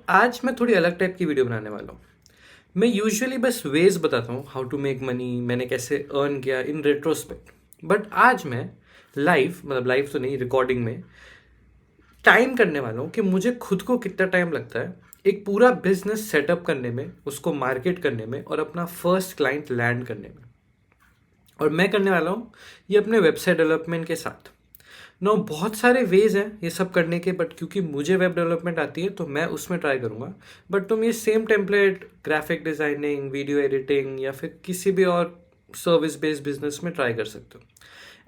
आज मैं थोड़ी अलग टाइप की वीडियो बनाने वाला हूँ। मैं यूजुअली बस वेज बताता हूँ हाउ टू मेक मनी, मैंने कैसे अर्न किया इन रेट्रोस्पेक्ट। बट आज मैं लाइव, मतलब लाइव तो नहीं, रिकॉर्डिंग में टाइम करने वाला हूँ कि मुझे खुद को कितना टाइम लगता है एक पूरा बिजनेस सेटअप करने में, उसको मार्केट करने में और अपना फर्स्ट क्लाइंट लैंड करने में। और मैं करने वाला हूँ ये अपने वेबसाइट डेवलपमेंट के साथ। नो, बहुत सारे वेज हैं ये सब करने के, बट क्योंकि मुझे वेब डेवलपमेंट आती है तो मैं उसमें ट्राई करूँगा। बट तुम ये same template graphic designing, video editing या फिर किसी भी और सर्विस बेस्ड बिजनेस में ट्राई कर सकते हो।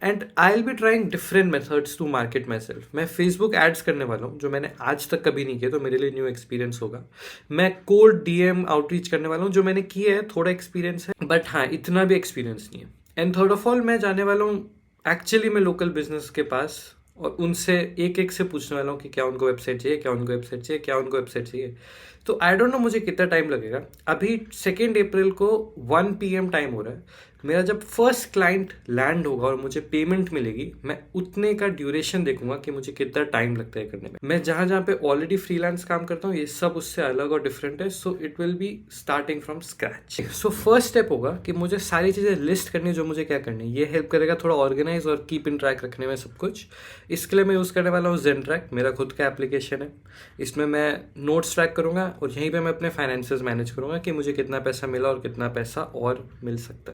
And I will be trying different methods to market myself. मैं फेसबुक एड्स करने वाला हूँ जो मैंने आज तक कभी नहीं किया, तो मेरे लिए न्यू एक्सपीरियंस होगा। मैं कोल्ड डीएम आउटरीच करने वाला हूँ, जो मैंने किया है, थोड़ा एक्सपीरियंस है, बट हाँ इतना भी एक्सपीरियंस नहीं है। एंड थर्ड ऑफ ऑल, मैं जाने वाला हूँ एक्चुअली मैं लोकल बिजनेस के पास और उनसे एक एक से पूछने वाला हूँ कि क्या उनको वेबसाइट चाहिए, क्या उनको वेबसाइट चाहिए, क्या उनको वेबसाइट चाहिए। तो आई डोंट नो मुझे कितना टाइम लगेगा। अभी 2 अप्रैल को 1 PM टाइम हो रहा है। मेरा जब फर्स्ट क्लाइंट लैंड होगा और मुझे पेमेंट मिलेगी, मैं उतने का ड्यूरेशन देखूंगा कि मुझे कितना टाइम लगता है करने में। मैं जहाँ जहाँ पे ऑलरेडी फ्रीलांस काम करता हूँ ये सब उससे अलग और डिफरेंट है, so it will be starting from scratch. So first step होगा कि मुझे सारी चीज़ें लिस्ट करनी है जो मुझे क्या करनी है। ये हेल्प करेगा थोड़ा ऑर्गेनाइज और कीप इन ट्रैक रखने में सब कुछ। इसके लिए मैं यूज़ करने वाला हूँ जेनट्रैक, मेरा खुद का एप्लीकेशन है। इसमें मैं नोट्स ट्रैक करूँगा और यहीं पे मैं अपने फाइनेंसेस मैनेज करूँगा कि मुझे कितना पैसा मिला और कितना पैसा और मिल सकता है।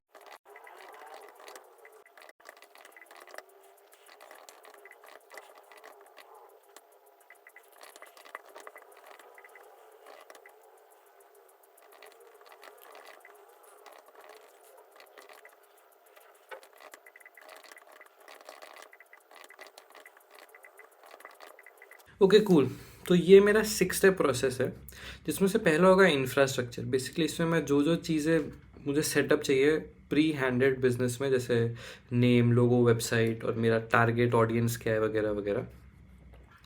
Okay cool. तो ये मेरा 6 स्टेप प्रोसेस है, जिसमें से पहला होगा इंफ्रास्ट्रक्चर। बेसिकली इसमें मैं जो जो चीज़ें मुझे सेटअप चाहिए प्री हैंडेड बिजनेस में, जैसे नेम, लोगो, वेबसाइट और मेरा टारगेट ऑडियंस क्या है वगैरह वगैरह।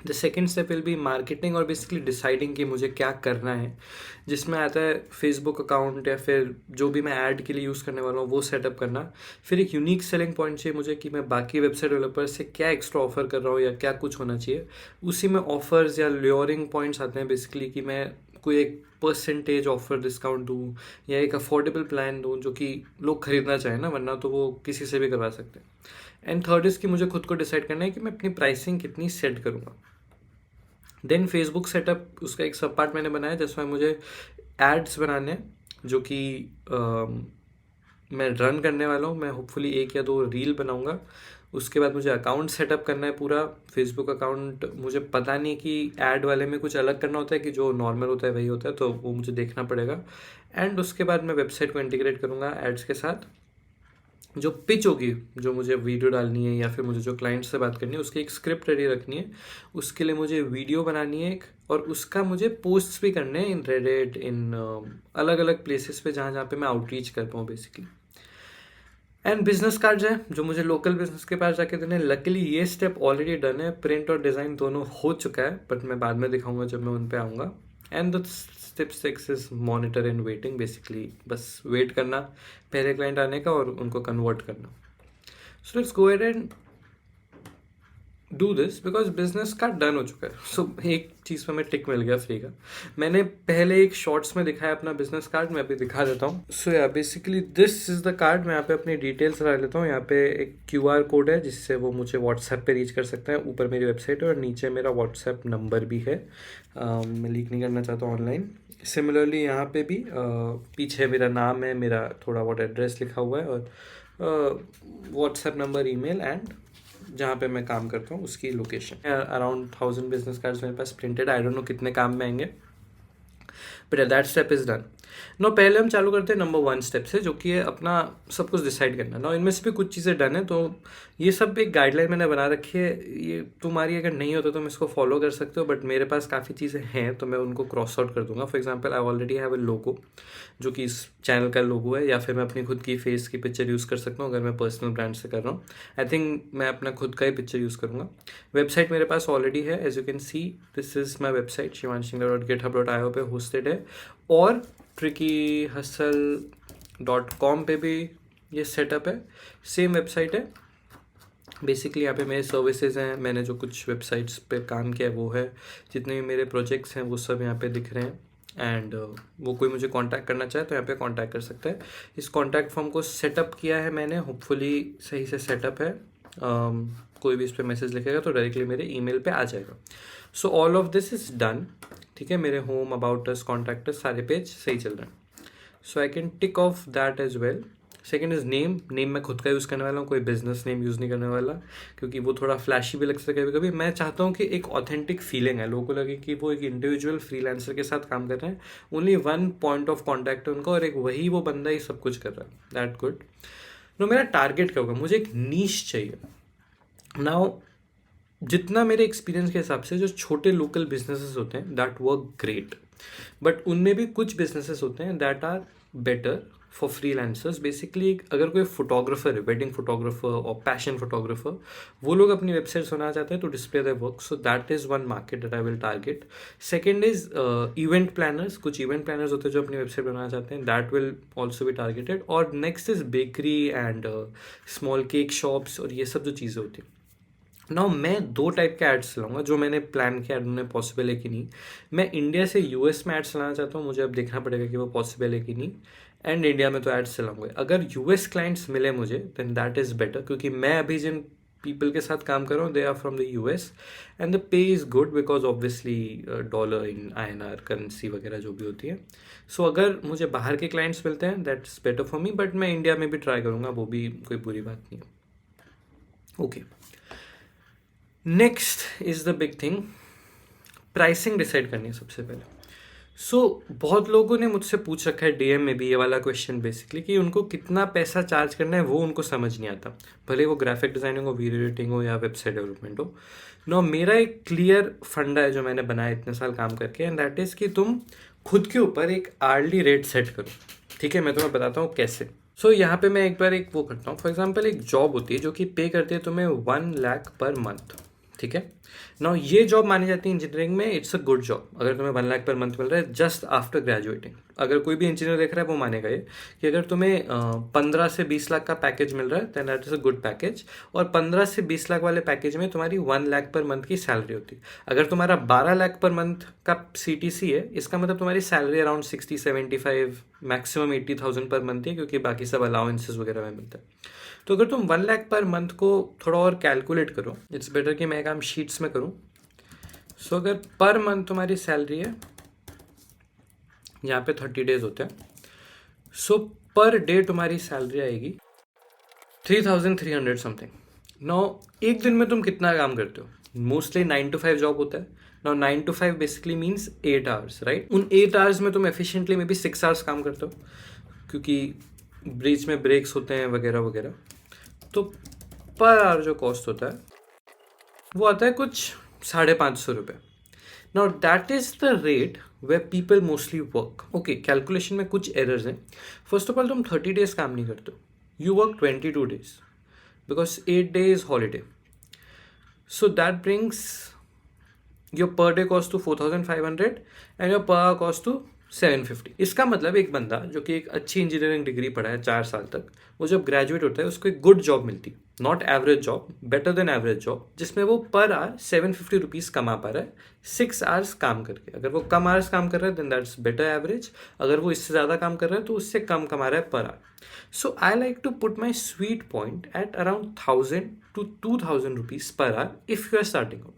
The second step will be marketing और बेसिकली डिसाइडिंग कि मुझे क्या करना है, जिसमें आता है फेसबुक अकाउंट या फिर जो भी मैं ऐड के लिए यूज़ करने वाला हूँ वो सेटअप करना। फिर एक यूनिक सेलिंग पॉइंट चाहिए मुझे कि मैं बाकी वेबसाइट डेवलपर से क्या एक्स्ट्रा ऑफर कर रहा हूँ या क्या कुछ होना चाहिए। उसी में ऑफर्स या ल्योरिंग पॉइंट्स आते हैं बेसिकली, कि मैं कोई एक परसेंटेज ऑफर डिस्काउंट दूँ या एक अफोर्डेबल प्लान दूँ जो कि लोग खरीदना चाहें ना, वरना तो वो किसी से भी करवा सकते हैं। एंड थर्ड इज़ कि मुझे खुद को डिसाइड करना है कि मैं अपनी प्राइसिंग कितनी सेट करूँगा। देन फेसबुक सेटअप, उसका एक सब पार्ट मैंने बनाया जिसमें मुझे एड्स बनाने हैं, जो कि मैं रन करने वाला हूँ। मैं होपफुली 1 या 2 रील बनाऊँगा। उसके बाद मुझे अकाउंट सेटअप करना है पूरा फेसबुक अकाउंट। मुझे पता नहीं कि ऐड वाले में कुछ अलग करना होता है कि जो नॉर्मल होता है वही होता है, तो वो मुझे देखना पड़ेगा। एंड उसके बाद मैं वेबसाइट को इंटीग्रेट करूँगा एड्स के साथ। जो पिच होगी, जो मुझे वीडियो डालनी है या फिर मुझे जो क्लाइंट से बात करनी है, उसकी एक स्क्रिप्ट रेडी रखनी है। उसके लिए मुझे वीडियो बनानी है एक, और उसका मुझे पोस्ट्स भी करने हैं इन रेडिट, इन अलग अलग प्लेसेस पे जहाँ जहाँ पे मैं आउटरीच कर पाऊँ बेसिकली। एंड बिजनेस कार्ड्स हैं जो मुझे लोकल बिजनेस के पास जाके देने। लकीली ये स्टेप ऑलरेडी डन है, प्रिंट और डिज़ाइन दोनों हो चुका है, बट मैं बाद में दिखाऊंगा जब मैं उन पे आऊँगा। And the step 6 is monitor and waiting. Basically बस वेट करना पहले क्लाइंट आने का और उनको कन्वर्ट करना। So let's go ahead and do this, because business का डन हो चुका है। सो एक चीज़ पे मैं टिक मिल गया फ्री का। मैंने पहले एक शॉर्ट्स में दिखाया अपना बिजनेस कार्ड, मैं अभी दिखा देता हूँ। सो या basically this is the card. मैं यहाँ पे अपनी डिटेल्स डाल लेता हूँ। यहाँ पे एक QR कोड है जिससे वो मुझे व्हाट्सएप पे रीच कर सकते हैं। ऊपर मेरी वेबसाइट है और नीचे मेरा व्हाट्सएप नंबर भी है। मैं लीक नहीं करना चाहता हूँ ऑनलाइन। सिमिलरली यहाँ पे भी पीछे मेरा नाम है, मेरा थोड़ा बहुत एड्रेस लिखा हुआ है और व्हाट्सएप नंबर, ईमेल एंड जहाँ पे मैं काम करता हूँ उसकी लोकेशन। अराउंड 1000 बिजनेस कार्ड्स मेरे पास प्रिंटेड। आई डोंट नो कितने काम में आएंगे, but that step is done. No, पहले हम चालू करते हैं नंबर 1 स्टेप से, जो कि है अपना सब कुछ डिसाइड करना। नो, इनमें से भी कुछ चीज़ें डन है, तो ये सब एक गाइडलाइन मैंने बना रखी है। ये तुम्हारी अगर नहीं होता तो तुम इसको फॉलो कर सकते हो, बट मेरे पास काफ़ी चीज़ें हैं तो मैं उनको क्रॉस आउट कर दूंगा। For example, I already have a logo जो कि इस चैनल का लोगो है, या फिर मैं अपनी खुद की फेस की पिक्चर यूज़ कर सकता हूँ अगर मैं पर्सनल ब्रांड से कर रहा हूँ। आई थिंक मैं अपना खुद का ही पिक्चर यूज़ करूँगा। वेबसाइट मेरे पास ऑलरेडी है, as you can see this is my website shivanshingla.github.io पे होस्टेड है। और trickyhustle.com पे भी ये सेटअप है, सेम वेबसाइट है। बेसिकली यहाँ पे मेरे सर्विसेज हैं, मैंने जो कुछ वेबसाइट्स पे काम किया है वो है, जितने भी मेरे प्रोजेक्ट्स हैं वो सब यहाँ पे दिख रहे हैं। एंड वो कोई मुझे कांटेक्ट करना चाहे तो यहाँ पे कांटेक्ट कर सकता है। इस कांटेक्ट फॉर्म को सेटअप किया है मैंने, होपफुली सही से सेटअप है। कोई भी इस पर मैसेज लिखेगा तो डायरेक्टली मेरे ईमेल पे आ जाएगा। So all of this is done. ठीक है, मेरे home, about us, contact us सारे पेज सही चल रहे हैं। So I can tick off that as well. Second is name. Name मैं खुद का यूज़ करने वाला हूँ, कोई बिजनेस नेम यूज़ नहीं करने वाला, क्योंकि वो थोड़ा फ्लैशी भी लग सकता है कभी कभी। मैं चाहता हूँ कि एक ऑथेंटिक फीलिंग है, लोगों को लगे कि वो एक इंडिविजुअल फ्रीलांसर के साथ काम कर रहे हैं, only one point of contact है उनका और एक वही वो बंदा ही सब कुछ कर रहा है। That good. नो, मेरा टारगेट क्या होगा, मुझे एक नीश चाहिए। नाउ जितना मेरे एक्सपीरियंस के हिसाब से जो छोटे लोकल बिजनेसेस होते हैं दैट वर्क ग्रेट, बट उनमें भी कुछ बिजनेसेस होते हैं that are better for freelancers. Basically अगर कोई फोटोग्राफर है, वेडिंग फोटोग्राफर और पैशन फोटोग्राफर, वो लोग अपनी वेबसाइट बनाना चाहते हैं तो display their work, so that is one market that I will target. Second is event planners. कुछ इवेंट प्लानर्स होते हैं जो अपनी वेबसाइट बनाना चाहते हैं, that will also be targeted. और next is bakery and small cake shops और ये सब जो चीज़ें होती हैं। नाउ मैं दो टाइप के एड्स चलाऊंगा, जो मैंने प्लान किया उन्हें पॉसिबल है कि नहीं। मैं इंडिया से यूएस में एड्स चलाना चाहता हूँ, मुझे अब देखना पड़ेगा कि वो पॉसिबल है कि नहीं। एंड इंडिया में तो एड्स चलाऊंगा। अगर यूएस क्लाइंट्स मिले मुझे देन दैट इज़ बेटर, क्योंकि मैं अभी जिन पीपल के साथ काम कर रहा हूँ they are from the US and the pay is good because obviously dollar in INR currency वगैरह जो भी होती है। सो अगर मुझे बाहर के क्लाइंट्स मिलते हैं that's better for me, but मैं इंडिया में भी ट्राई करूँगा, वो भी कोई बुरी बात नहीं है। Okay, next is the big thing, pricing decide करनी है सबसे पहले। सो बहुत लोगों ने मुझसे पूछ रखा है डीएम में भी ये वाला क्वेश्चन बेसिकली, कि उनको कितना पैसा चार्ज करना है वो उनको समझ नहीं आता, भले वो ग्राफिक डिजाइनिंग हो, वीडियो एडिटिंग हो या वेबसाइट डेवलपमेंट हो। नो, मेरा एक क्लियर फंडा है जो मैंने बनाया इतने साल काम करके, एंड दैट इज़ कि तुम खुद के ऊपर एक आर्ली रेट सेट करो। ठीक है, मैं तुम्हें बताता हूँ कैसे। सो यहाँ पे मैं एक बार एक वो करता हूँ। फॉर एग्जाम्पल एक जॉब होती है जो कि पे करती है तुम्हें 1 लाख पर मंथ। ठीक है, नाउ ये जॉब मानी जाती है इंजीनियरिंग में, इट्स अ गुड जॉब अगर तुम्हें 1 लाख पर मंथ मिल रहा है जस्ट आफ्टर ग्रेजुएटिंग। अगर कोई भी इंजीनियर देख रहा है वो मानेगा ये कि अगर तुम्हें 15 से 20 लाख का पैकेज मिल रहा है then that is a good package. और 15 से 20 लाख वाले पैकेज में तुम्हारी 1 लाख पर मंथ की सैलरी होती है। अगर तुम्हारा 12 लाख पर मंथ का सीटीसी है, इसका मतलब तुम्हारी salary around 60-75 maximum 80,000 per month है, क्योंकि बाकी सब अलाउंसेस वगैरह में मिलता है। तो अगर तुम 1 लाख पर मंथ को थोड़ा और कैलकुलेट करो, इट्स बेटर कि मैं काम शीट्स में करूँ। सो अगर पर मंथ तुम्हारी सैलरी है, यहाँ पे 30 डेज होते हैं, सो पर डे तुम्हारी सैलरी आएगी 3,300 समथिंग। नाउ एक दिन में तुम कितना काम करते हो? मोस्टली 9 to 5 जॉब होता है। Now 9 to 5 basically means 8 hours, right? उन 8 आवर्स में तुम एफिशिएंटली में भी 6 आवर्स काम करते हो, क्योंकि बीच में ब्रेक्स होते हैं वगैरह वगैरह। तो पर आवर जो कॉस्ट होता है वो आता है कुछ 550 रुपये। Now that is the rate way people mostly work. Okay, calculation में कुछ एरर्स हैं। फर्स्ट ऑफ ऑल तुम 30 डेज काम नहीं करते हो, you work 22 days because 8 days holiday. So that brings your per day cost to 4,500 and your per hour cost to 750। इसका मतलब एक बंदा जो कि एक अच्छी इंजीनियरिंग डिग्री पढ़ा है 4 साल तक, वो जब ग्रेजुएट होता है उसको एक गुड जॉब मिलती है, not average job, better than average job, जिसमें वो पर आवर 750 रुपीज़ कमा पा रहा है 6 आवर्स काम करके। अगर वो कम आवर्स काम कर रहा है देन दैट्स बेटर एवरेज, अगर वो इससे ज़्यादा काम कर रहा है तो उससे कम कमा रहा है per hour. So I like to put my sweet point at around 1,000 to 2,000 rupees per hour if you are starting out.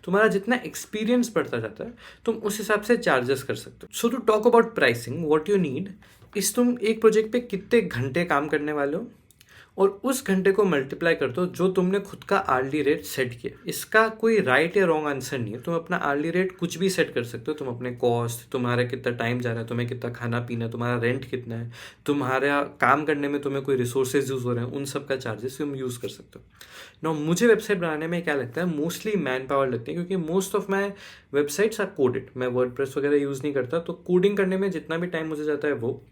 तुम्हारा जितना एक्सपीरियंस बढ़ता जाता है तुम उस हिसाब से चार्जेस कर सकते हो। So to talk about pricing, what you need is, तुम एक प्रोजेक्ट पे कितने घंटे काम करने वाले हो और उस घंटे को मल्टीप्लाई कर दो जो तुमने खुद का आर्ली रेट सेट किया। इसका कोई राइट या रॉन्ग आंसर नहीं है, तुम अपना आर्ली रेट कुछ भी सेट कर सकते हो। तुम अपने कॉस्ट, तुम्हारा कितना टाइम जा रहा है, तुम्हें कितना खाना पीना, तुम्हारा रेंट कितना है, तुम्हारा काम करने में तुम्हें कोई रिसोर्सेज यूज़ हो रहे हैं, उन सब का चार्जेस तुम यूज़ कर सकते हो। नो, मुझे वेबसाइट बनाने में क्या लगता है, मोस्टली मैन पावर लगती है, क्योंकि most of my websites are coded. मैं वर्डप्रेस वगैरह यूज़ नहीं करता, तो कोडिंग करने में जितना भी टाइम मुझे जाता है वो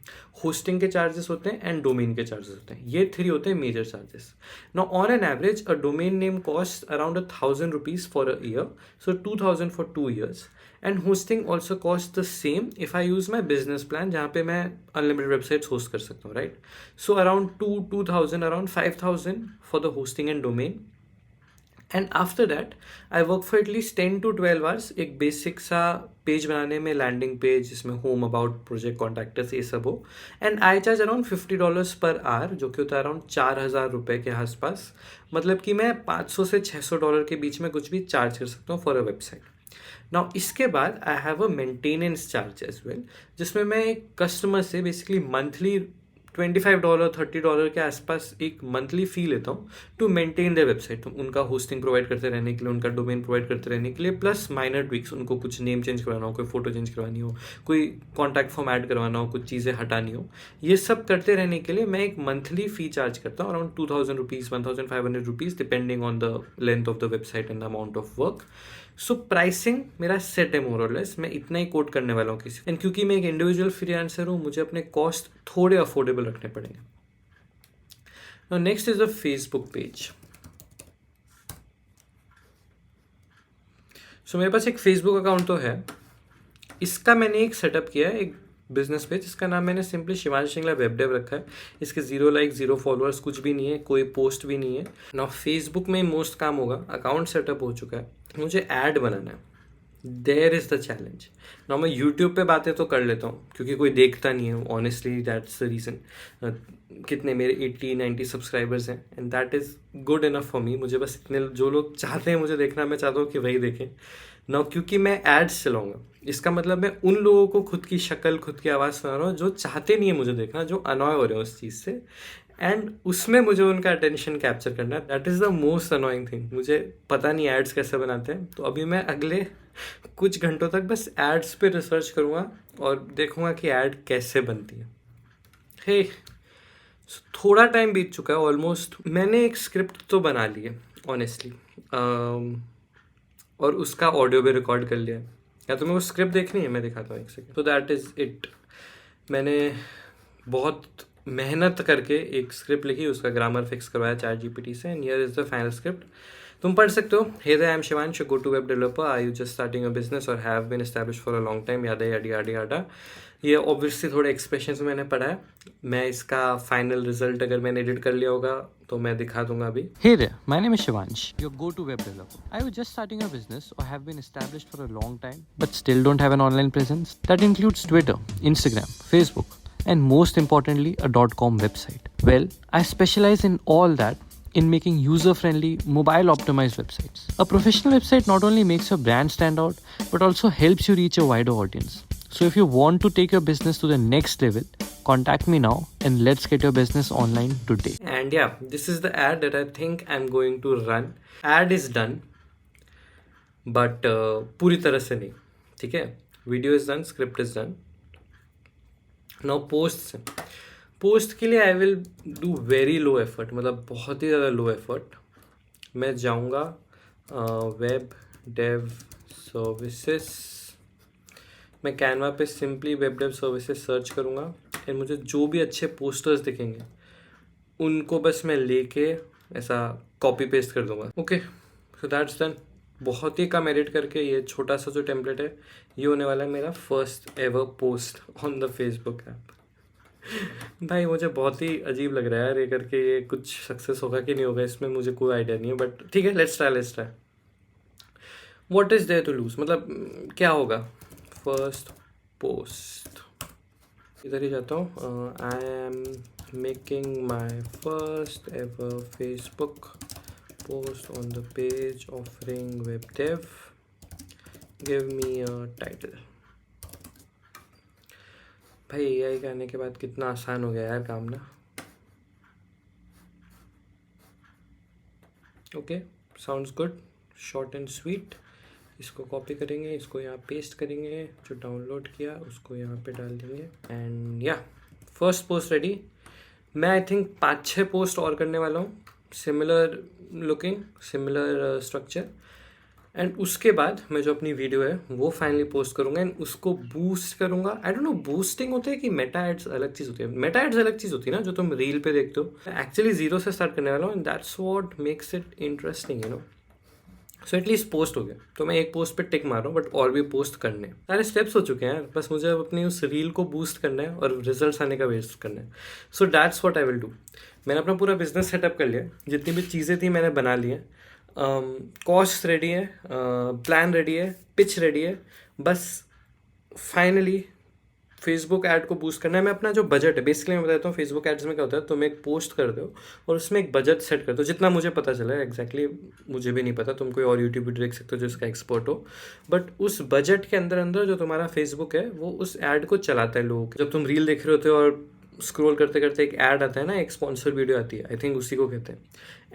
होस्टिंग के चार्जेस होते हैं एंड डोमेन के चार्जेस होते हैं। ये 3 होते हैं major charges. Now, on an average, a domain name costs around 1,000 rupees for a year, so 2,000 for 2 years. And hosting also costs the same if I use my business plan, जहाँ पे मैं unlimited websites host कर सकता हूँ, right? So around 2,000, around 5,000 for the hosting and domain. And after that I work for at least 10 to 12 hours एक basic सा page बनाने में, लैंडिंग पेज जिसमें होम, अबाउट, प्रोजेक्ट, कॉन्टैक्टर्स, ये सब हो. And I charge around $50 per hour, जो कि होता है अराउंड 4,000 रुपये के आसपास. मतलब कि मैं $500 से $600 के बीच में कुछ भी चार्ज कर सकता हूँ फॉर अ वेबसाइट. नाउ इसके बाद I have a maintenance charge as well, जिसमें मैं एक कस्टमर से बेसिकली मंथली $25 $30 के आसपास एक मंथली फ़ी लेता हूँ टू मेंटेन द वेबसाइट. तो उनका होस्टिंग प्रोवाइड करते रहने के लिए, उनका डोमेन प्रोवाइड करते रहने के लिए, प्लस माइनर ट्विक्स, उनको कुछ नेम चेंज करवाना हो, कोई फोटो चेंज करवानी हो, कोई कॉन्टैक्ट फॉर्म ऐड करवाना हो, कुछ चीज़ें हटानी हो, ये सब करते रहने के लिए मैं एक मंथली फ़ी चार्ज करता हूँ around ₹2,000 ₹1,500 depending on the length of the website and the amount of work. So pricing मेरा सेट है मोर और लेस. मैं इतना ही कोट करने वाला हूँ किसी. एंड क्योंकि मैं एक इंडिविजुअल फ्रीलांसर हूँ, मुझे अपने कॉस्ट थोड़े अफोर्डेबल रखने पड़ेंगे. Now next is the Facebook page. So मेरे पास एक फेसबुक अकाउंट तो है. इसका मैंने एक सेटअप किया है, एक बिजनेस पेज. इसका नाम मैंने simply Shivansh Singla web dev रखा है. इसके 0 लाइक 0 फॉलोअर्स, कुछ भी नहीं है, कोई पोस्ट भी नहीं है. नाउ फेसबुक में मोस्ट काम होगा. अकाउंट सेटअप हो चुका है, मुझे ऐड बनाना है. There is the challenge. Now मैं यूट्यूब पे बातें तो कर लेता हूँ क्योंकि कोई देखता नहीं है. Honestly that's the reason. कितने मेरे 80-90 सब्सक्राइबर्स हैं and that is good enough for me. मुझे बस इतने जो लोग चाहते हैं मुझे देखना, मैं चाहता हूँ कि वही देखें. नाउ क्योंकि मैं एड्स चलाऊंगा, इसका मतलब मैं उन लोगों को खुद की शक्ल, खुद की आवाज़ सुना रहा हूँ जो चाहते नहीं है मुझे देखना, जो अनॉय हो रहे हैं उस चीज़ से. एंड उसमें मुझे उनका अटेंशन कैप्चर करना है. That is the most annoying thing. मुझे पता नहीं एड्स कैसे बनाते हैं. तो अभी मैं अगले कुछ घंटों तक बस एड्स पे रिसर्च करूँगा और देखूँगा कि ऐड कैसे बनती है. हे थोड़ा टाइम बीत चुका है ऑलमोस्ट. मैंने एक स्क्रिप्ट तो बना ली है ऑनेस्टली, और उसका ऑडियो भी रिकॉर्ड कर लिया है. या तो मैं वो स्क्रिप्ट देखनी है, मैं दिखाता हूँ एक सेकेंड. तो दैट इज़ इट. मैंने बहुत मेहनत करके एक स्क्रिप्ट लिखी, उसका ग्रामर फिक्स करवाया चैट जीपीटी से. And here is the final script. तुम पढ़ सकते हो. Hey there, I am Shivansh, go to web developer. Are you just starting a business or have been establish for a long time? Yada yada याडी याडा. ये obviously थोड़े expressions मैंने पढ़ा है. मैं इसका फाइनल रिजल्ट अगर मैंने एडिट कर लिया होगा तो मैं दिखा दूंगा अभी. Hey there, my name is Shivansh, your go-to web developer. Are you just starting a business or have been established for a long time but still don't have an online presence? That includes Twitter, Instagram, Facebook, and most importantly, a .com website. Well, I specialize in all that in making user-friendly, mobile-optimized websites. A professional website not only makes your brand stand out, but also helps you reach a wider audience. So if you want to take your business to the next level, contact me now and let's get your business online today. And yeah, this is the ad that I think I'm going to run. Ad is done, but पूरी तरह से नहीं. ठीक है, video is done, script is done. Now post के लिए I will do very low effort, मतलब बहुत ही ज़्यादा लो एफर्ट. मैं जाऊँगा वेब डेव सर्विसेज. मैं कैनवा पे simply web dev services search करूँगा एंड मुझे जो भी अच्छे पोस्टर्स दिखेंगे उनको बस मैं लेके ऐसा कॉपी पेस्ट कर दूँगा. Okay, so that's done. बहुत ही कम एडिट करके ये छोटा सा जो टेम्पलेट है, ये होने वाला है मेरा first ever post on the Facebook app. भाई मुझे बहुत ही अजीब लग रहा है यार ये करके. ये कुछ सक्सेस होगा कि नहीं होगा इसमें मुझे कोई आइडिया नहीं है, बट ठीक है, let's try. What is there to lose, मतलब क्या होगा. फर्स्ट पोस्ट, इधर ही जाता हूँ. I am making my first ever Facebook post on the page offering web dev. Give me a title. भाई एआई के आने के बाद कितना आसान हो गया यार काम ना. Okay, sounds good, short and sweet. इसको कॉपी करेंगे, इसको यहाँ पेस्ट करेंगे, जो डाउनलोड किया उसको यहाँ पे डाल देंगे. एंड या, फर्स्ट पोस्ट रेडी. मैं आई थिंक 5-6 पोस्ट और करने वाला हूँ, similar looking, similar structure. And उसके बाद मैं जो अपनी वीडियो है वो फाइनली पोस्ट करूँगा एंड उसको बूस्ट करूँगा. आई डोंट नो बूस्टिंग होता है कि मेटा एड्स अलग चीज़ होती है. मेटा एड्स अलग चीज़ होती है ना, जो तुम रील पे देखते हो. एक्चुअली 0 से स्टार्ट करने वाला हूँ and that's what makes it interesting, you know. So at least post हो गया. तो मैं एक पोस्ट पे टिक मार रहा हूँ, बट और भी पोस्ट करने हैं. सारे स्टेप्स हो चुके हैं यार, बस मुझे अब अपनी उस रील को बूस्ट करना है और रिजल्ट्स आने का वेट करना है. So that's what I will do. मैंने अपना पूरा बिजनेस सेटअप कर लिया, जितनी भी चीज़ें थी मैंने बना ली हैं. कॉस्ट रेडी है, प्लान रेडी है, पिच रेडी है, बस फाइनली फेसबुक ऐड को बूस्ट करना है। मैं अपना जो बजट है, बेसिकली मैं बताता हूँ फेसबुक एड्स में क्या होता है, तुम एक पोस्ट कर दो और उसमें एक बजट सेट कर दो, जितना मुझे पता चला है एग्जैक्टली मुझे भी नहीं पता, तुम कोई और यूट्यूब वीडियो देख सकते हो जो इसका एक्सपर्ट हो, बट उस बजट के अंदर अंदर जो तुम्हारा फेसबुक है वो उस ऐड को चलाता है लोगों को। जब तुम रील देख रहे होते हो और स्क्रॉल करते करते एक ऐड आता है ना, एक स्पॉन्सर वीडियो आती है, आई थिंक उसी को कहते हैं।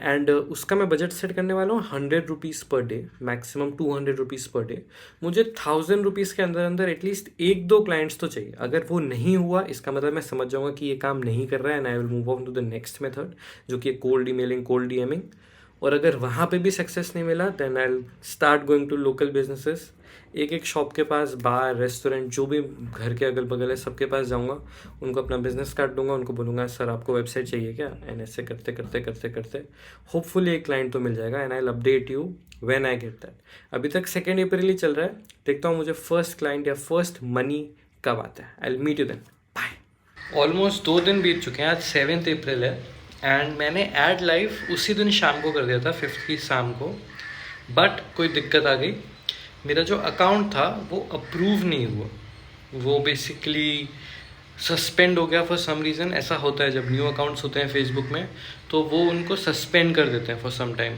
एंड उसका मैं बजट सेट करने वाला हूँ 100 rupees per day, maximum 200 rupees per day. मुझे 1000 रुपीज़ के अंदर अंदर एटलीस्ट 1-2 क्लाइंट्स तो चाहिए। अगर वो नहीं हुआ इसका मतलब मैं समझ जाऊँगा कि ये काम नहीं कर रहा है, and I will move on to the next method, जो कि कोल्ड ईमेलिंग, कोल्ड डीएमिंग। और अगर वहाँ पे भी सक्सेस नहीं मिला then I will start going to local businesses, एक एक शॉप के पास, बार, रेस्टोरेंट, जो भी घर के अगल बगल है सबके पास जाऊंगा, उनको अपना बिजनेस कार्ड दूंगा, उनको बोलूँगा सर आपको वेबसाइट चाहिए क्या, एंड ऐसे करते करते करते करते होपफुली एक क्लाइंट तो मिल जाएगा, and I will update you when I get that. अभी तक 2 अप्रैल ही चल रहा है, देखता हूँ मुझे फर्स्ट क्लाइंट या फर्स्ट मनी कब आता है। I will meet you then, bye. Almost 2 दिन बीत चुके हैं, आज 7 अप्रैल है, एंड मैंने ऐड लाइव उसी दिन शाम को कर दिया था, 5th की शाम को, बट कोई दिक्कत आ गई। मेरा जो अकाउंट था वो अप्रूव नहीं हुआ, वो बेसिकली सस्पेंड हो गया फॉर सम रीज़न। ऐसा होता है जब न्यू अकाउंट्स होते हैं फेसबुक में, तो वो उनको सस्पेंड कर देते हैं फॉर सम टाइम।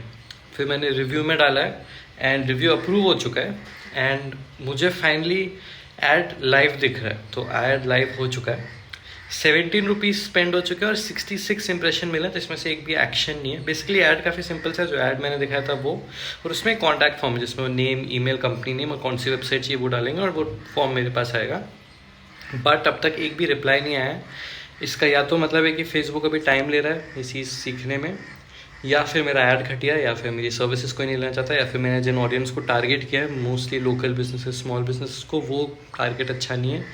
फिर मैंने रिव्यू में डाला है एंड रिव्यू अप्रूव हो चुका है, एंड मुझे फाइनली ऐड लाइव दिख रहा है, तो ऐड लाइव हो चुका है। 17 रुपीज़ स्पेंड हो चुके हैं और 66 इंप्रेशन मिले, तो इसमें से एक भी एक्शन नहीं है। बेसिकली ऐड काफ़ी सिंपल सा, जो ऐड मैंने दिखाया था वो, और उसमें कॉन्टैक्ट फॉर्म है जिसमें नेम, ईमेल, कंपनी नेम और कौन सी वेबसाइट चाहिए वो डालेंगे और वो फॉर्म मेरे पास आएगा। बट अब तक एक भी रिप्लाई नहीं आया है। इसका या तो मतलब है कि फेसबुक अभी टाइम ले रहा है ये चीज़ सीखने में, या फिर मेरा ऐड घटिया, या फिर मेरी सर्विसेज कोई नहीं लेना चाहता, या फिर मैंने जिन ऑडियंस को टारगेट किया है, mostly local businesses, small businesses को, वो टारगेट अच्छा नहीं है।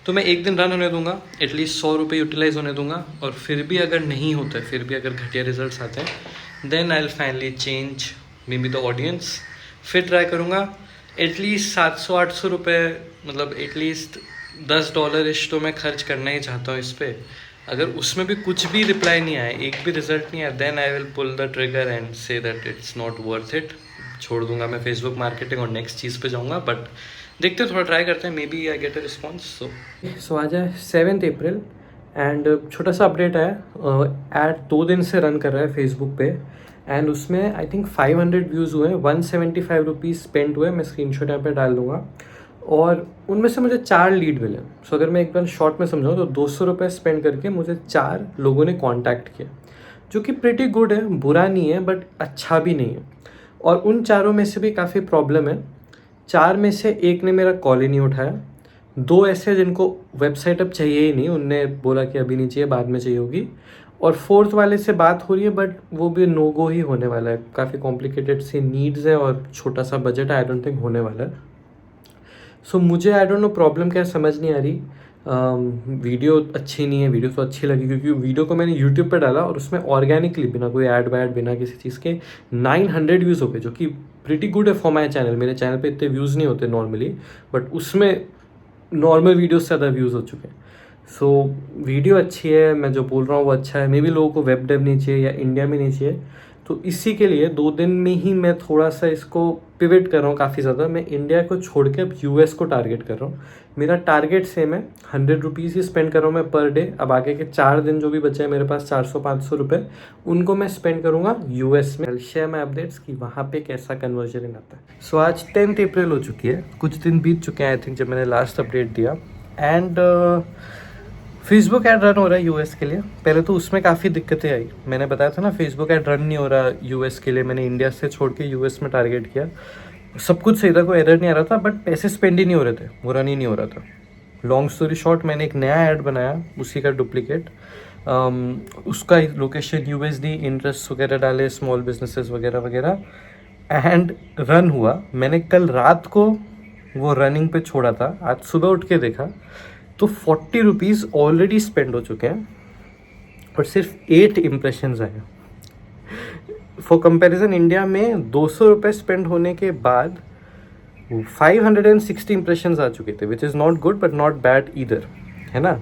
तो मैं एक दिन रन होने दूंगा, एटलीस्ट 100 रुपये यूटिलाइज होने दूंगा, और फिर भी अगर नहीं होता है, फिर भी अगर घटिया रिजल्ट्स आते हैं, then I will finally change maybe the audience. फिर ट्राई करूँगा एटलीस्ट 700-800 रुपये, मतलब एटलीस्ट $10 इश तो मैं खर्च करना ही चाहता हूँ इस पर। अगर उसमें भी कुछ भी रिप्लाई नहीं आया, एक भी रिजल्ट नहीं आया, then I will pull the trigger and say that it's not worth it, छोड़ दूंगा मैं फेसबुक मार्केटिंग और नेक्स्ट चीज़ पे जाऊंगा। बट देखते हैं, थोड़ा ट्राई करते हैं, maybe I get a response. So आज है 7 अप्रैल एंड छोटा सा अपडेट है, ऐड 2 दिन से रन कर रहा है फेसबुक पे, एंड उसमें आई थिंक 500 व्यूज़ हुए, 175 रुपीज़ स्पेंड हुए, मैं स्क्रीनशॉट यहाँ पे डाल दूँगा, और उनमें से मुझे 4 लीड मिले। सो अगर मैं एक बार शॉर्ट में समझाऊँ तो 200 रुपये स्पेंड करके मुझे 4 लोगों ने कांटेक्ट किया, जो कि प्रिटी गुड है, बुरा नहीं है बट अच्छा भी नहीं है। और उन चारों में से भी काफ़ी प्रॉब्लम है। 4 में से एक ने मेरा कॉल ही नहीं उठाया, 2 ऐसे जिनको वेबसाइट अब चाहिए ही नहीं, उनने बोला कि अभी नहीं चाहिए, बाद में चाहिए होगी, और 4th वाले से बात हो रही है बट वो भी नो गो ही होने वाला है। काफ़ी कॉम्प्लिकेटेड सी नीड्स है और छोटा सा बजट है, आई डोंट थिंक होने वाला है। सो मुझे आई डोंट नो प्रॉब्लम क्या, समझ नहीं आ रही। वीडियो अच्छी नहीं है, वीडियो तो अच्छी लगी क्योंकि वीडियो को मैंने यूट्यूब पे डाला और उसमें ऑर्गेनिकली, बिना कोई ऐड वैड, बिना किसी चीज़ के 900 व्यूज़ हो गए, जो कि प्रिटी गुड है फॉर माई चैनल। मेरे चैनल पे इतने व्यूज़ नहीं होते नॉर्मली, बट उसमें नॉर्मल वीडियो से ज़्यादा व्यूज़ हो चुके हैं। सो वीडियो अच्छी है, मैं जो बोल रहा हूँ वो अच्छा है। मे बी लोगों को वेब डेव नहीं चाहिए या इंडिया में नहीं चाहिए, तो इसी के लिए 2 दिन में ही मैं थोड़ा सा इसको पिवट कर रहा हूँ काफ़ी ज़्यादा। मैं इंडिया को छोड़ के अब यूएस को टारगेट कर रहा हूँ। मेरा टारगेट सेम है, 100 रुपीज़ ही स्पेंड कर रहा हूँ मैं पर डे। अब आगे के 4 दिन जो भी बचे हैं मेरे पास, 400-500 रुपये, उनको मैं स्पेंड करूँगा यूएस में। शेयर माई अपडेट्स कि वहाँ पे कैसा कन्वर्जन आता है। सो आज 10 अप्रैल हो चुकी है, कुछ दिन बीत चुके हैं आई थिंक जब मैंने लास्ट अपडेट दिया, एंड फेसबुक ऐड रन हो रहा है यूएस के लिए। पहले तो उसमें काफ़ी दिक्कतें आई, मैंने बताया था ना फेसबुक ऐड रन नहीं हो रहा यूएस के लिए। मैंने इंडिया से छोड़ के यूएस में टारगेट किया, सब कुछ सही था, कोई एरर नहीं आ रहा था, बट पैसे स्पेंड ही नहीं हो रहे थे, वो रन ही नहीं हो रहा था। लॉन्ग स्टोरी शॉर्ट, मैंने एक नया ऐड बनाया उसी का डुप्लीकेट, उसका लोकेशन यूएसडी, इंटरेस्ट वगैरह डाले, स्मॉल बिजनेसेस वगैरह वगैरह, एंड रन हुआ। मैंने कल रात को वो रनिंग पे छोड़ा था, आज सुबह उठ के देखा तो 40 रुपीज़ ऑलरेडी स्पेंड हो चुके हैं और सिर्फ 8 इम्प्रेशंस आए। फॉर कंपैरिजन, इंडिया में 200 रुपये स्पेंड होने के बाद 560 इम्प्रेशंस आ चुके थे, which is not good but not bad either, है ना।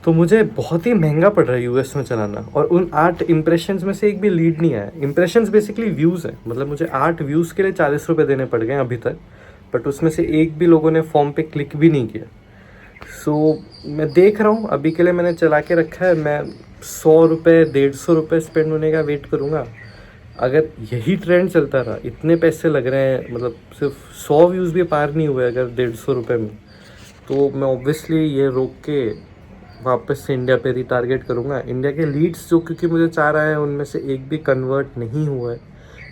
तो मुझे बहुत ही महंगा पड़ रहा है यूएस में चलाना, और उन 8 इम्प्रेशंस में से एक भी लीड नहीं आया। इम्प्रेशंस बेसिकली व्यूज़ है, मतलब मुझे 8 व्यूज़ के लिए 40 रुपये देने पड़ गए अभी तक, बट उसमें से एक भी लोगों ने फॉर्म पे क्लिक भी नहीं किया। सो मैं देख रहा हूँ, अभी के लिए मैंने चला के रखा है। मैं 100 रुपये 150 रुपये स्पेंड होने का वेट करूँगा। अगर यही ट्रेंड चलता रहा, इतने पैसे लग रहे हैं, मतलब सिर्फ 100 व्यूज़ भी पार नहीं हुए अगर 150 रुपये में, तो मैं ऑब्वियसली ये रोक के वापस से इंडिया पे रीटारगेट करूँगा। इंडिया के लीड्स जो, क्योंकि मुझे 4 आए हैं, उनमें से एक भी कन्वर्ट नहीं हुआ है,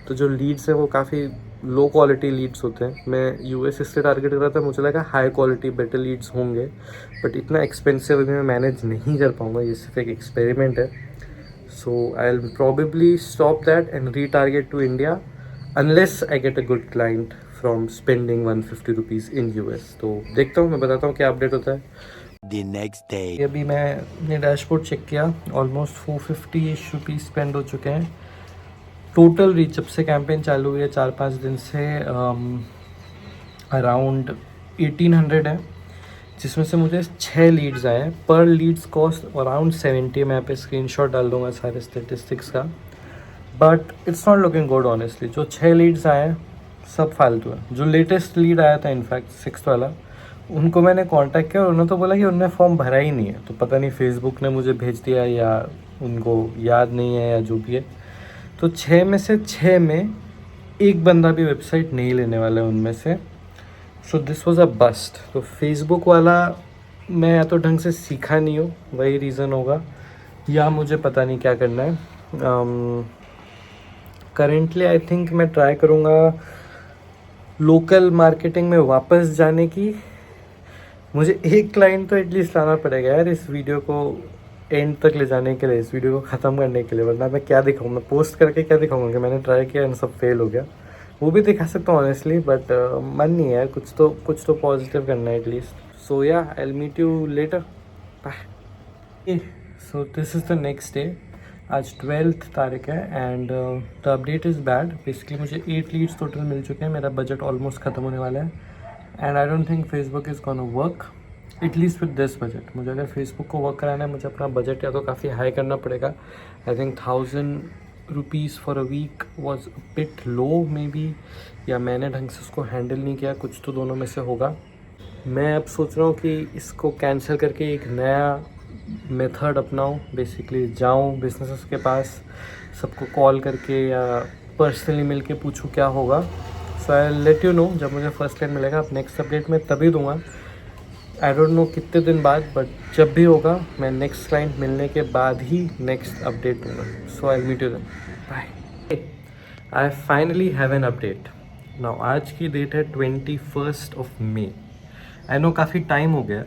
तो जो लीड्स हैं वो काफ़ी लो क्वालिटी लीड्स होते हैं। मैं यूएस इससे टारगेट कर रहा था, मुझे लगा हाई क्वालिटी बेटर लीड्स होंगे, बट इतना एक्सपेंसिव अभी मैं मैनेज नहीं कर पाऊँगा। ये सिर्फ एक एक्सपेरिमेंट है। So I will probably stop that and retarget to India unless I get a good client from spending 150 rupees in US. तो देखता हूँ, मैं बताता हूँ क्या अपडेट होता है। The next day. अभी मैंने डैशबोर्ड चेक किया, ऑलमोस्ट 450 रुपीज़ स्पेंड हो चुके हैं टोटल रीच। जब से कैंपेन चालू हुई है 4-5 दिन से अराउंड 1800 है, जिसमें से मुझे 6 लीड्स आए हैं। पर लीड्स कॉस्ट अराउंड 70। मैं यहाँ पे स्क्रीनशॉट डाल दूँगा सारे स्टेटिस्टिक्स का, but it's not looking good honestly. जो 6 लीड्स आए हैं सब फालतू है। जो लेटेस्ट लीड आया था इनफैक्ट 6th वाला, उनको मैंने कांटेक्ट किया और उन्होंने तो बोला कि उन्होंने फॉर्म भरा ही नहीं है। तो पता नहीं फेसबुक ने मुझे भेज दिया या उनको याद नहीं है या जो भी है। तो 6 में से 6 में एक बंदा भी वेबसाइट नहीं लेने वाला है उनमें से। So this was a bust. तो फेसबुक वाला मैं या तो ढंग से सीखा नहीं हूँ, वही रीज़न होगा, या मुझे पता नहीं क्या करना है। करेंटली आई थिंक मैं ट्राई करूँगा लोकल मार्केटिंग में वापस जाने की। मुझे एक क्लाइंट तो एटलीस्ट लाना पड़ेगा यार इस वीडियो को एंड तक ले जाने के लिए, इस वीडियो को ख़त्म करने के लिए, वरना मैं क्या दिखाऊँ? मैं पोस्ट करके क्या दिखाऊँगा कि मैंने ट्राई किया एंड सब फेल हो गया? वो भी दिखा सकता हूँ ऑनेस्टली, बट मन नहीं है यार, कुछ तो पॉजिटिव करना है at least. So yeah I will meet you later, bye. So this is the next day. आज 12th तारीख है and the update is bad. Basically मुझे 8 लीड्स टोटल मिल चुके हैं, मेरा बजट ऑलमोस्ट ख़त्म होने वाला है and I don't think Facebook is gonna work at least with this budget. मुझे अगर फेसबुक को वर्क कराना है, मुझे अपना बजट या तो काफ़ी हाई करना पड़ेगा। I think 1000 rupees for a week was a bit low maybe, या मैंने ढंग से उसको हैंडल नहीं किया, कुछ तो दोनों में से होगा। मैं अब सोच रहा हूँ कि इसको कैंसिल करके एक नया मेथड अपनाऊँ। बेसिकली जाऊँ बिजनेसेस के पास, सबको कॉल करके या पर्सनली मिल के पूछूँ क्या होगा। सो आई लेट यू नो जब मुझे फर्स्ट क्लाइंट मिलेगा। अब नेक्स्ट अपडेट मैं तभी दूंगा, आई डोंट नो कितने दिन बाद, बट जब भी होगा मैं नेक्स्ट क्लाइंट मिलने के बाद ही नेक्स्ट अपडेट दूंगा। So I meet you then, bye. I finally have an update now. आज की डेट है 21 मई। आई नो काफ़ी टाइम हो गया,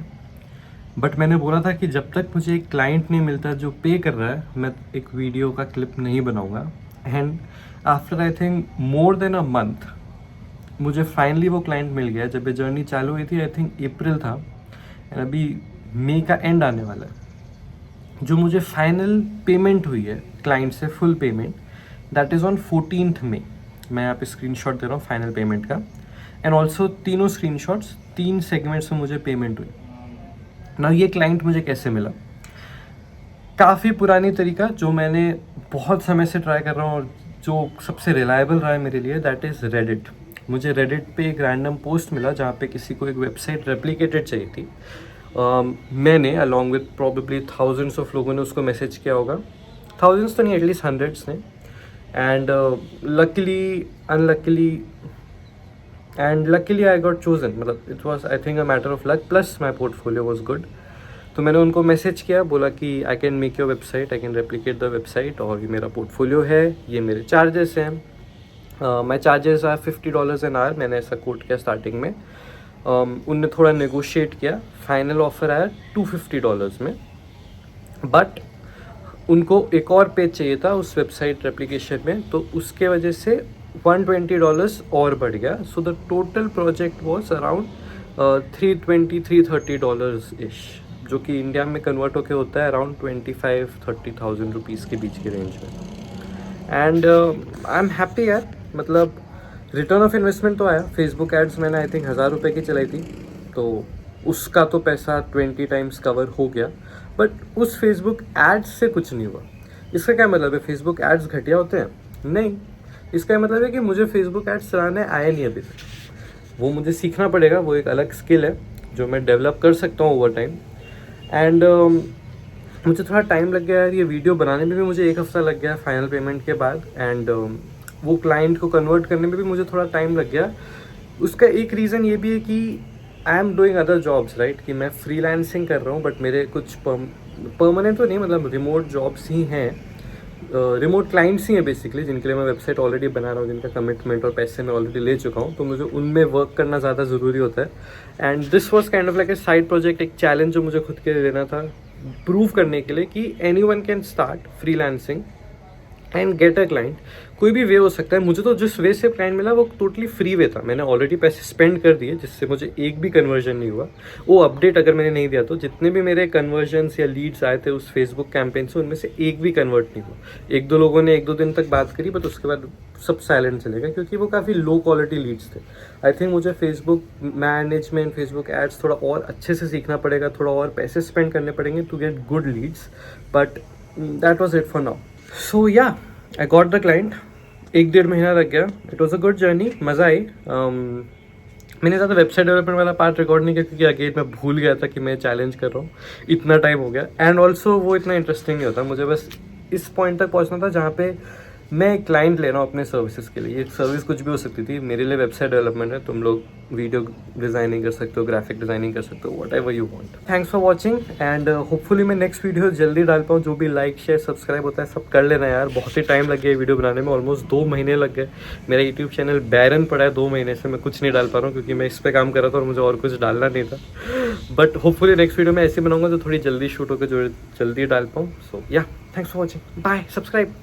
बट मैंने बोला था कि जब तक मुझे एक क्लाइंट नहीं मिलता जो पे कर रहा है, मैं एक वीडियो का क्लिप नहीं बनाऊंगा। And after I think more than a month मुझे फाइनली वो क्लाइंट मिल गया। जब ये जर्नी चालू हुई थी आई थिंक अप्रैल था, एंड अभी मई का एंड आने वाला है। जो मुझे फाइनल पेमेंट हुई है क्लाइंट से, full payment, that is on 14th मई। मैं यहाँ पे स्क्रीनशॉट दे रहा हूँ फाइनल पेमेंट का, एंड ऑल्सो तीनों स्क्रीनशॉट्स 3 सेगमेंट्स में मुझे पेमेंट हुई ना। ये क्लाइंट मुझे कैसे मिला? काफ़ी पुरानी तरीका जो मैंने बहुत समय से ट्राई कर रहा हूँ और जो सबसे रिलायबल रहा है मेरे लिए, दैट इज़ रेडिट। मुझे रेडिट पे एक रैंडम पोस्ट मिला जहाँ पे किसी को एक वेबसाइट रेप्लिकेटेड चाहिए थी। मैंने along with probably thousands of लोगों ने उसको मैसेज किया होगा, थाउजेंड्स तो नहीं एटलीस्ट हंड्रेड्स ने, and luckily unluckily I got chosen. मतलब it was I think a matter of luck, plus my portfolio was good. तो मैंने उनको मैसेज किया, बोला कि I can make your website, I can replicate the website, और ये मेरा पोर्टफोलियो है, ये मेरे चार्जेस हैं। My charges are $50 an hour. मैंने ऐसा कोट किया स्टार्टिंग में। उनने थोड़ा नेगोशिएट किया, फाइनल ऑफर आया $250 में, बट उनको एक और पेज चाहिए था उस वेबसाइट रेप्लिकेशन में, तो उसके वजह से $120 और बढ़ गया। So the total project was around $330 इश, जो कि इंडिया में कन्वर्ट होके होता है अराउंड 25-30,000 रुपीज़ के बीच के रेंज में। एंड आई एम हैप्पी यार, मतलब रिटर्न ऑफ इन्वेस्टमेंट तो आया। फेसबुक एड्स मैंने आई थिंक 1000 रुपये की चलाई थी, तो उसका तो पैसा 20 टाइम्स कवर हो गया, बट उस फेसबुक एड्स से कुछ नहीं हुआ। इसका क्या मतलब है, फेसबुक एड्स घटिया होते हैं? नहीं, इसका मतलब है कि मुझे फेसबुक एड्स चलाने आया नहीं अभी तक। वो मुझे सीखना पड़ेगा, वो एक अलग स्किल है जो मैं डेवलप कर सकता हूँ ओवर टाइम। एंड मुझे थोड़ा टाइम लग गया यार, ये वीडियो बनाने में भी मुझे 1 हफ्ता लग गया फाइनल पेमेंट के बाद। एंड वो क्लाइंट को कन्वर्ट करने में भी मुझे थोड़ा टाइम लग गया। उसका एक रीज़न ये भी है कि I am doing other jobs, right, कि मैं फ्रीलांसिंग कर रहा हूँ, बट मेरे कुछ परमानेंट तो नहीं, मतलब रिमोट जॉब्स ही हैं, रिमोट क्लाइंट्स ही हैं बेसिकली, जिनके लिए मैं वेबसाइट ऑलरेडी बना रहा हूँ, जिनका कमिटमेंट और पैसे मैं ऑलरेडी ले चुका हूँ, तो मुझे उनमें वर्क करना ज़्यादा ज़रूरी होता है। And this was kind of like a side project, एक चैलेंज जो मुझे खुद के लिए लेना था, प्रूव करने के लिए कि any one can start freelancing and get a client. कोई भी वे हो सकता है। मुझे तो जिस वे से क्लाइंट मिला वो टोटली फ्री वे था, मैंने ऑलरेडी पैसे स्पेंड कर दिए, जिससे मुझे एक भी कन्वर्जन नहीं हुआ। वो अपडेट अगर मैंने नहीं दिया तो जितने भी मेरे कन्वर्जन्स या लीड्स आए थे उस फेसबुक कैंपेन से, उनमें से एक भी कन्वर्ट नहीं हुआ। 1-2 लोगों ने 1-2 दिन तक बात करी, बट उसके बाद सब साइलेंट चले गए, क्योंकि वो काफ़ी लो क्वालिटी लीड्स थे। आई थिंक मुझे फेसबुक मैनेजमेंट, फेसबुक एड्स थोड़ा और अच्छे से सीखना पड़ेगा, थोड़ा और पैसे स्पेंड करने पड़ेंगे to get good leads, but that was it for now. So yeah, I got the client, 1-1.5 महीना लग गया। It was a good journey, मज़ा आई। मैंने ज़्यादा वेबसाइट डेवलपमेंट वाला पार्ट रिकॉर्ड नहीं किया, क्योंकि अगेन मैं भूल गया था कि मैं चैलेंज कर रहा हूँ, इतना टाइम हो गया। एंड ऑल्सो वो इतना इंटरेस्टिंग नहीं होता, मुझे बस इस पॉइंट तक पहुँचना था जहाँ पे मैं एक क्लाइंट ले रहा हूँ अपने सर्विसेज के लिए। ये सर्विस कुछ भी हो सकती थी, मेरे लिए वेबसाइट डेवलपमेंट है, तुम लोग वीडियो डिज़ाइनिंग कर सकते हो, ग्राफिक डिज़ाइनिंग कर सकते हो, what ever you want. Thanks for watching, and hopefully मैं नेक्स्ट वीडियो जल्दी डाल पाऊँ। जो भी लाइक शेयर सब्सक्राइब होता है सब कर लेना यार, बहुत ही टाइम लग गया वीडियो बनाने में, ऑलमोस्ट 2 महीने लग गए। मेरा यूट्यूब चैनल बैरन पड़ा है 2 महीने से, मैं कुछ नहीं डाल पा रहा हूँ, क्योंकि मैं इस पर काम कर रहा था और मुझे और कुछ डालना नहीं था। बट होपफुली नेक्स्ट वीडियो मैं ऐसे बनाऊँगा जो थोड़ी जल्दी शूट होकर जो जल्दी डाल पाऊँ। So yeah, thanks for watching, bye, subscribe.